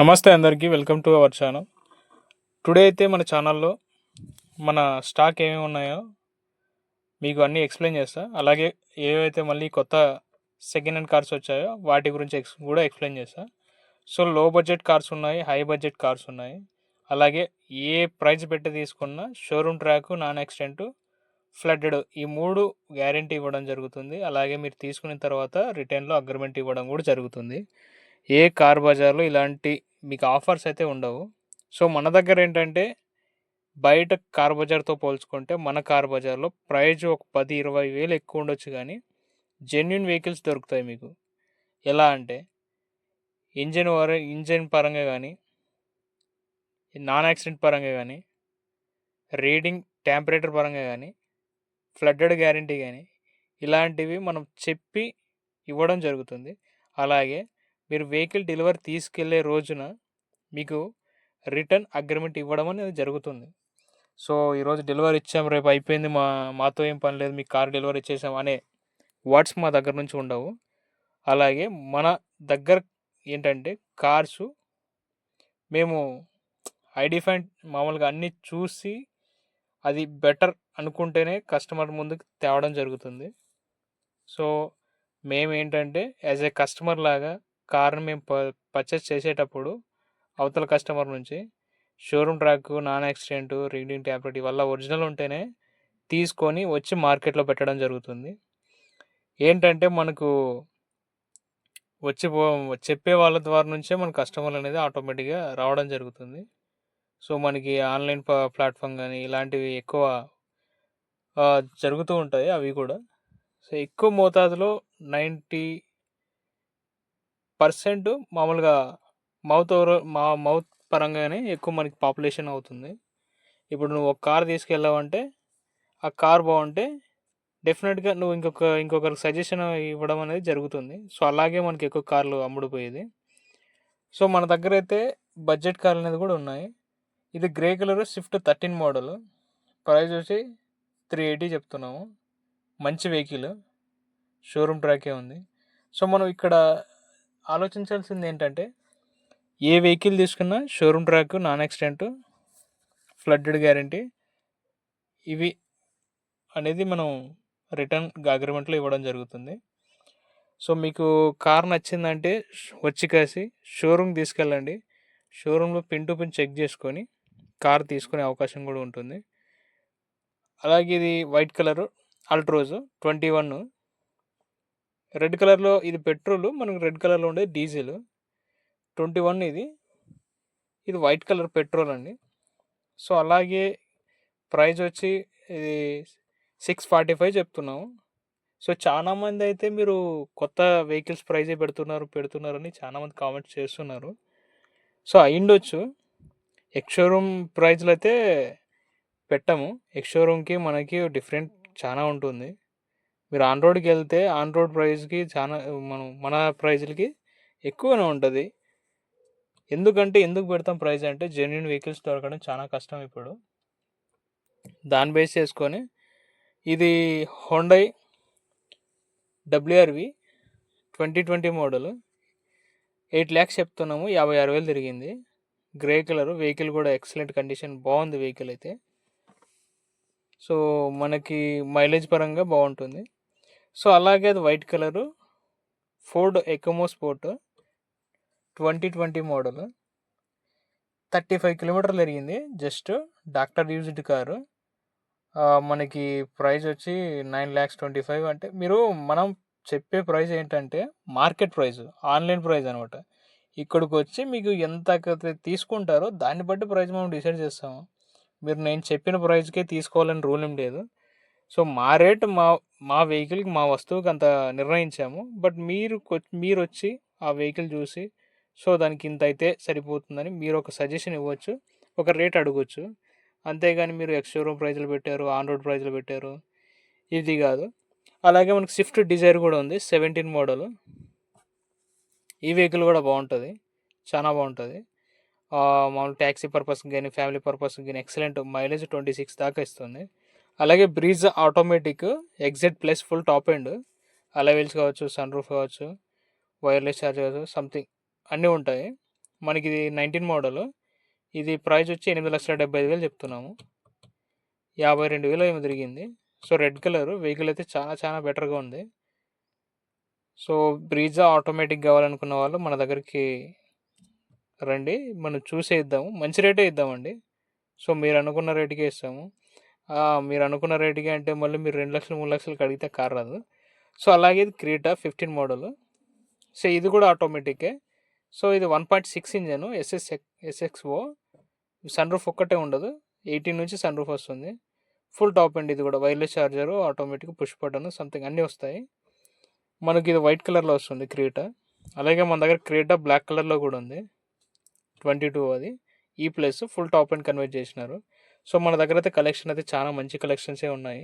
నమస్తే అందరికీ, welcome to our channel. Today అయితే మన ఛానల్లో మన స్టాక్ ఏమేమి ఉన్నాయో మీకు అన్నీ ఎక్స్ప్లెయిన్ చేస్తా. అలాగే ఏవైతే మళ్ళీ కొత్త సెకండ్ హ్యాండ్ కార్స్ వచ్చాయో వాటి గురించి కూడా ఎక్స్ప్లెయిన్ చేస్తా. సో లో బడ్జెట్ కార్స్ ఉన్నాయి, హై బడ్జెట్ కార్స్ ఉన్నాయి. అలాగే ఏ ప్రైస్ పెట్టి తీసుకున్నా showroom track, non accident, flooded ఈ 3 గ్యారంటీ ఇవ్వడం జరుగుతుంది. అలాగే మీరు తీసుకున్న తర్వాత రిటర్న్లో అగ్రిమెంట్ ఇవ్వడం కూడా జరుగుతుంది. ఏ కార్ బజార్లో ఇలాంటి మీకు ఆఫర్స్ అయితే ఉండవు. సో మన దగ్గర ఏంటంటే బయట కార్ బజార్తో పోల్చుకుంటే మన కార్ బజార్లో ప్రైజ్ ఒక 10-20 వేలు ఎక్కువ ఉండొచ్చు, కానీ జెన్యున్ వెహికల్స్ దొరుకుతాయి మీకు. ఎలా అంటే ఇంజన్ పరంగా కానీ, నాన్ యాక్సిడెంట్ పరంగా కానీ, రీడింగ్ టెంపరేచర్ పరంగా కానీ, ఫ్లడ్డెడ్ గ్యారంటీ కానీ ఇలాంటివి మనం చెప్పి ఇవ్వడం జరుగుతుంది. అలాగే మీరు వెహికల్ డెలివరీ తీసుకెళ్లే రోజున మీకు రిటర్న్ అగ్రిమెంట్ ఇవ్వడం అనేది జరుగుతుంది. సో ఈరోజు డెలివరీ ఇచ్చాం, రేపు అయిపోయింది, మాతో ఏం పని లేదు, మీకు కార్ డెలివరీ ఇచ్చేసాం అనే వర్డ్స్ మా దగ్గర నుంచి ఉండవు. అలాగే మన దగ్గర ఏంటంటే కార్సు మేము ఐడెంటిఫైడ్ మామూలుగా అన్నీ చూసి అది బెటర్ అనుకుంటేనే కస్టమర్ ముందుకు తేవడం జరుగుతుంది. సో మేము ఏంటంటే యాజ్ ఏ కస్టమర్ లాగా కార్ని మేము పర్చేస్ చేసేటప్పుడు అవతల కస్టమర్ నుంచి showroom track, non accident, reading temperature వల్ల ఒరిజినల్ ఉంటేనే తీసుకొని వచ్చి మార్కెట్లో పెట్టడం జరుగుతుంది. ఏంటంటే మనకు చెప్పే వాళ్ళ ద్వారా నుంచే మన కస్టమర్లు అనేది ఆటోమేటిక్గా రావడం జరుగుతుంది. సో మనకి ఆన్లైన్ ప్లాట్ఫామ్ కానీ ఇలాంటివి ఎక్కువ జరుగుతూ ఉంటాయి అవి కూడా. సో ఎక్కువ మోతాదులో 90% మామూలుగా మౌత్ పరంగానే ఎక్కువ మనకి పాపులేషన్ అవుతుంది. ఇప్పుడు నువ్వు ఒక కార్ తీసుకెళ్ళావంటే ఆ కార్ బాగుంటే డెఫినెట్గా నువ్వు ఇంకొకరికి సజెషన్ ఇవ్వడం అనేది జరుగుతుంది. సో అలాగే మనకి ఎక్కువ కార్లు అమ్ముడుపోయేది. సో మన దగ్గర అయితే బడ్జెట్ కార్లు అనేది కూడా ఉన్నాయి. ఇది grey colour Swift 13 model, price వచ్చి 380 చెప్తున్నాము. మంచి వెహికల్, షోరూమ్ ట్రాకే ఉంది. సో మనం ఇక్కడ ఆలోచించాల్సింది ఏంటంటే ఏ వెహికల్ తీసుకున్నా showroom track, non accident, flooded guarantee ఇవి అనేది మనం రిటర్న్ అగ్రిమెంట్లో ఇవ్వడం జరుగుతుంది. సో మీకు కార్ నచ్చిందంటే వచ్చి కాసి షోరూమ్ తీసుకెళ్ళండి. షోరూంలో పిన్ టు పిన్ చెక్ చేసుకొని కార్ తీసుకునే అవకాశం కూడా ఉంటుంది. అలాగే ఇది వైట్ కలరు అల్ట్రోజ్ 21, రెడ్ కలర్లో ఇది పెట్రోల్, మనకు రెడ్ కలర్లో ఉండేది డీజిల్. 21 ఇది వైట్ కలర్ పెట్రోల్ అండి. సో అలాగే ప్రైస్ వచ్చి ఇది 645 చెప్తున్నాము. సో చాలామంది అయితే మీరు కొత్త వెహికల్స్ ప్రైజే పెడుతున్నారని చాలామంది కామెంట్స్ చేస్తున్నారు. సో అయ్యుండొచ్చు. ఎక్స్ షోరూమ్ ప్రైజ్లో అయితే పెట్టాము. ఎక్స్ షోరూమ్కి మనకి డిఫరెంట్ చాలా ఉంటుంది. మీరు ఆన్ రోడ్కి వెళ్తే ఆన్ రోడ్ ప్రైస్కి చాలా మన ప్రైజ్లకి ఎక్కువనే ఉంటుంది. ఎందుకు పెడతాం ప్రైస్ అంటే జెన్యున్ వెహికల్స్ దొరకడం చాలా కష్టం ఇప్పుడు. దాన్ని బేస్ చేసుకొని ఇది హోండై WRV 2020 మోడల్ 8 lakhs చెప్తున్నాము. 56,000 తిరిగింది. గ్రే కలర్ వెహికల్ కూడా ఎక్సలెంట్ కండిషన్, బాగుంది వెహికల్ అయితే. సో మనకి మైలేజ్ పరంగా బాగుంటుంది. సో అలాగే అది white colour Ford EcoSport 2020 model 35 కిలోమీటర్లు తిరిగింది. Just doctor used car. మనకి ప్రైస్ వచ్చి 9,25,000. అంటే మనం చెప్పే ప్రైస్ ఏంటంటే మార్కెట్ ప్రైస్, ఆన్లైన్ ప్రైస్ అనమాట. ఇక్కడికి వచ్చి మీకు ఎంత తీసుకుంటారో దాన్ని బట్టి ప్రైస్ మనం డిసైడ్ చేస్తాము. నేను చెప్పిన ప్రైస్కే తీసుకోవాలని రూల్ ఏం లేదు. సో మా రేట్ మా వెహికల్కి, మా వస్తువుకి అంత నిర్ణయించాము. బట్ మీరు వచ్చి ఆ వెహికల్ చూసి సో దానికి ఇంత అయితే సరిపోతుందని మీరు ఒక సజెషన్ ఇవ్వచ్చు, ఒక రేట్ అడగవచ్చు. అంతేగాని మీరు ఎక్స్ షోరూమ్ ప్రైజ్లు పెట్టారు, ఆన్ రోడ్ ప్రైజ్లు పెట్టారు, ఇది కాదు. అలాగే మనకి స్విఫ్ట్ డిజైర్ కూడా ఉంది 17 మోడల్. ఈ వెహికల్ కూడా బాగుంటుంది, చాలా బాగుంటుంది. మామూలు ట్యాక్సీ పర్పస్కి కానీ, ఫ్యామిలీ పర్పస్కి కానీ ఎక్సలెంట్. మైలేజ్ 26 దాకా ఇస్తుంది. అలాగే breeze automatic XZ+ full top end, అలవెల్స్ కావచ్చు, సన్ రూఫ్ కావచ్చు, వైర్లెస్ ఛార్జ్ కావచ్చు, సంథింగ్ అన్నీ ఉంటాయి. మనకి ఇది 19 మోడల్. ఇది ప్రైస్ వచ్చి 8,75,000 చెప్తున్నాము. 52,000 ఏమో తిరిగింది. సో రెడ్ కలర్ వెహికల్ అయితే చాలా చాలా బెటర్గా ఉంది. సో బ్రీజా ఆటోమేటిక్ కావాలనుకున్న వాళ్ళు మన దగ్గరికి రండి, మనం చూసే ఇద్దాము, మంచి రేటే ఇద్దామండి. సో మీరు అనుకున్న రేటుకే ఇస్తాము. మీరు అనుకున్న రేటుకే అంటే మళ్ళీ మీరు 2 లక్షలు 3 లక్షలకి అడిగితే కార్ రాదు. సో అలాగే ఇది క్రీటా 15 మోడల్. సో ఇది కూడా ఆటోమేటికే. సో ఇది 1.6 ఇంజను ఎస్ఎక్స్ఓ. సన్ రూఫ్ ఒక్కటే ఉండదు, 18 నుంచి సన్ రూఫ్ వస్తుంది. ఫుల్ టాప్ అండ్ ఇది కూడా wireless charger, automatic push button something అన్నీ వస్తాయి. మనకి ఇది వైట్ కలర్లో వస్తుంది క్రీటా. అలాగే మన దగ్గర క్రీటా బ్లాక్ కలర్లో కూడా ఉంది, 22 అది ఈ plus full top and convert చేసినారు. సో మన దగ్గర అయితే కలెక్షన్ అయితే చాలా మంచి కలెక్షన్సే ఉన్నాయి.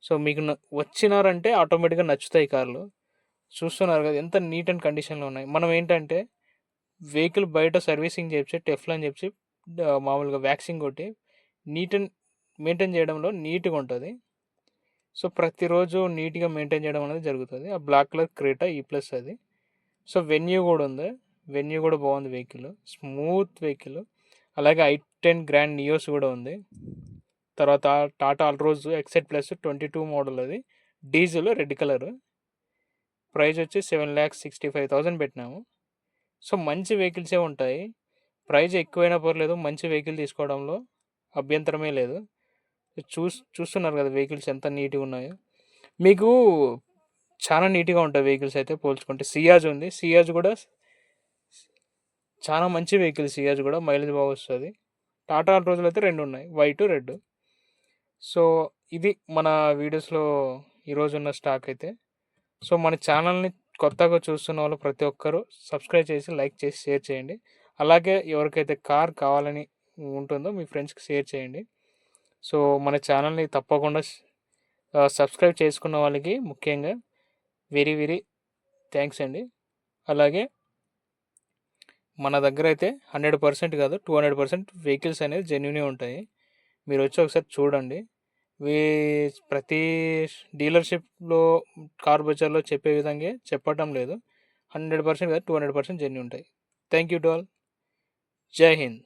సో మీకు వచ్చినారంటే ఆటోమేటిక్గా నచ్చుతాయి కార్లు. చూస్తున్నారు కదా ఎంత నీట్ అండ్ కండిషన్లో ఉన్నాయి. మనం ఏంటంటే వెహికల్ బయట సర్వీసింగ్ చేసి టెఫ్లాన్ చెప్పి మామూలుగా వ్యాక్సింగ్ కొట్టి నీట్ అండ్ మెయింటైన్ చేయడంలో నీట్గా ఉంటుంది. సో ప్రతిరోజు నీట్గా మెయింటైన్ చేయడం అనేది జరుగుతుంది. ఆ బ్లాక్ కలర్ క్రేటా ఈ ప్లస్ అది. సో వెన్యూ కూడా ఉంది, వెన్యూ కూడా బాగుంది, వెహికల్ స్మూత్ వెహికల్. అలాగే i10 గ్రాండ్ నియోస్ కూడా ఉంది. తర్వాత టాటా అల్ట్రోజ్ ఎక్సెట్ ప్లస్ 22 మోడల్, అది డీజిల్ రెడ్ కలర్. ప్రైస్ వచ్చి 7,65,000 పెట్టినాము. సో మంచి వెహికల్సే ఉంటాయి. ప్రైస్ ఎక్కువైనా పర్లేదు, మంచి వెహికల్ తీసుకోవడంలో అభ్యంతరమే లేదు. చూస్తున్నారు కదా వెహికల్స్ ఎంత నీట్గా ఉన్నాయో. మీకు చాలా నీట్గా ఉంటాయి వెహికల్స్ అయితే పోల్చుకుంటే. సియాజ్ ఉంది, సియాజ్ కూడా చాలా మంచి వెహికల్. సియాజ్ కూడా మైలేజ్ బాగా వస్తుంది. టాటా రోజులు అయితే 2 ఉన్నాయి, వైట్ రెడ్. సో ఇది మన వీడియోస్లో ఈరోజు ఉన్న స్టాక్ అయితే. సో మన ఛానల్ని కొత్తగా చూస్తున్న వాళ్ళు ప్రతి ఒక్కరూ సబ్స్క్రైబ్ చేసి లైక్ చేసి షేర్ చేయండి. అలాగే ఎవరికైతే కార్ కావాలని ఉంటుందో మీ ఫ్రెండ్స్కి షేర్ చేయండి. సో మన ఛానల్ని తప్పకుండా సబ్స్క్రైబ్ చేసుకున్న వాళ్ళకి ముఖ్యంగా వెరీ వెరీ థ్యాంక్స్ అండి. అలాగే మన దగ్గర అయితే 100% కాదు 200% వెహికల్స్ అనేది జెన్యూనే ఉంటాయి. మీరు వచ్చి ఒకసారి చూడండి. ప్రతి డీలర్షిప్లో కార్ బజార్లో చెప్పే విధంగా చెప్పటం లేదు. 100% కాదు 200% జెన్యూన్ ఉంటాయి. Thank you to all. జై హింద్.